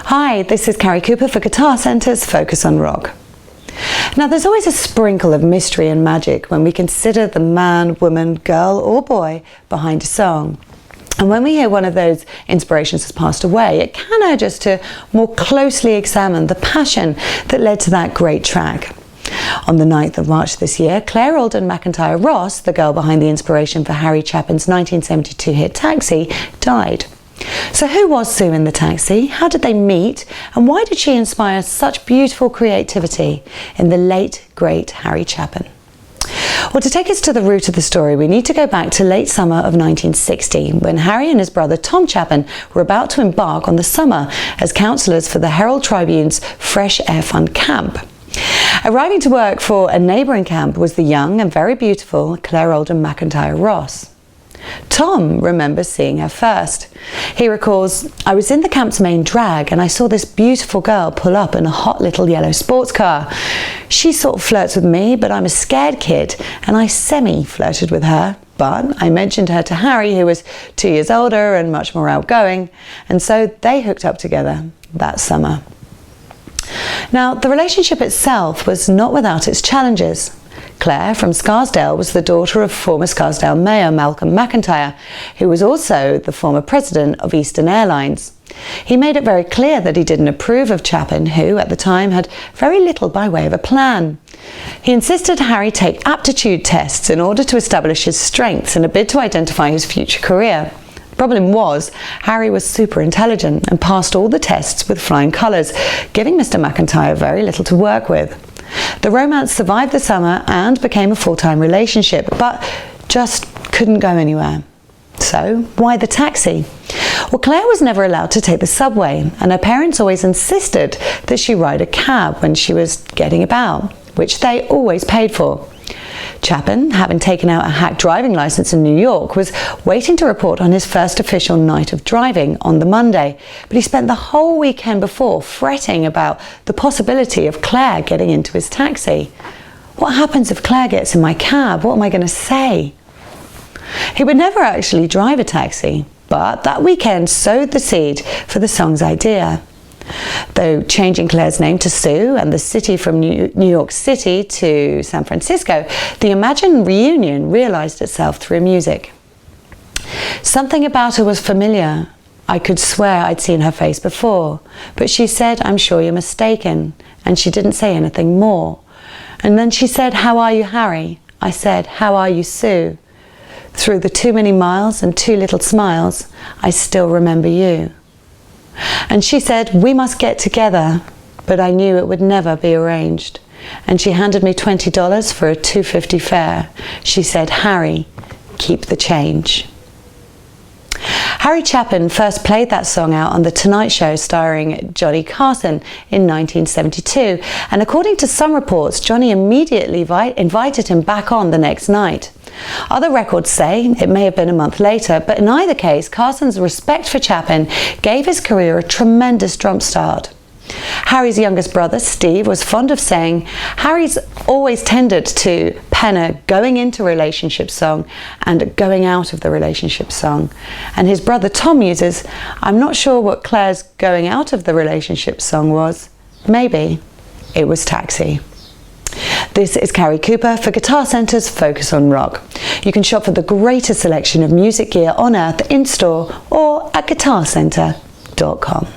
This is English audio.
Hi, this is Carrie Cooper for Guitar Centre's Focus on Rock. Now, there's always a sprinkle of mystery and magic when we consider the man, woman, girl or boy behind a song. And when we hear one of those inspirations has passed away, it can urge us to more closely examine the passion that led to that great track. On the 9th of March this year, Claire Alden McIntyre Ross, the girl behind the inspiration for Harry Chapin's 1972 hit Taxi, died. So who was Sue in the Taxi? How did they meet? And why did she inspire such beautiful creativity in the late, great Harry Chapin? Well, to take us to the root of the story, we need to go back to late summer of 1960, when Harry and his brother Tom Chapin were about to embark on the summer as counsellors for the Herald Tribune's Fresh Air Fund camp. Arriving to work for a neighbouring camp was the young and very beautiful Claire Alden McIntyre Ross. Tom remembers seeing her first. He recalls, "I was in the camp's main drag and I saw this beautiful girl pull up in a hot little yellow sports car. She sort of flirts with me, but I'm a scared kid and I semi-flirted with her. But I mentioned her to Harry, who was 2 years older and much more outgoing, and so they hooked up together that summer." Now, the relationship itself was not without its challenges. Claire from Scarsdale was the daughter of former Scarsdale Mayor Malcolm McIntyre, who was also the former president of Eastern Airlines. He made it very clear that he didn't approve of Chapin, who at the time had very little by way of a plan. He insisted Harry take aptitude tests in order to establish his strengths in a bid to identify his future career. The problem was, Harry was super intelligent and passed all the tests with flying colours, giving Mr. McIntyre very little to work with. The romance survived the summer and became a full-time relationship, but just couldn't go anywhere. So, why the Taxi? Well, Claire was never allowed to take the subway, and her parents always insisted that she ride a cab when she was getting about, which they always paid for. Chapin, having taken out a hack driving licence in New York, was waiting to report on his first official night of driving on the Monday, but he spent the whole weekend before fretting about the possibility of Claire getting into his taxi. What happens if Claire gets in my cab? What am I going to say? He would never actually drive a taxi, but that weekend sowed the seed for the song's idea. Though changing Claire's name to Sue and the city from New York City to San Francisco, the imagined reunion realised itself through music. Something about her was familiar. I could swear I'd seen her face before, but she said, "I'm sure you're mistaken," and she didn't say anything more. And then she said, "How are you, Harry?" I said, "How are you, Sue?" Through the too many miles and too little smiles, I still remember you. And she said, "We must get together," but I knew it would never be arranged. And she handed me $20 for a $2.50 fare. She said, "Harry, keep the change." Harry Chapin first played that song out on The Tonight Show starring Johnny Carson in 1972, and according to some reports, Johnny immediately invited him back on the next night. Other records say it may have been a month later, but in either case, Carson's respect for Chapin gave his career a tremendous jump start. Harry's youngest brother, Steve, was fond of saying, Harry's always tended to pen a going into relationship song and a going out of the relationship song. And his brother Tom uses, "I'm not sure what Claire's going out of the relationship song was. Maybe it was Taxi." This is Carrie Cooper for Guitar Centre's Focus on Rock. You can shop for the greatest selection of music gear on earth in store or at guitarcentre.com.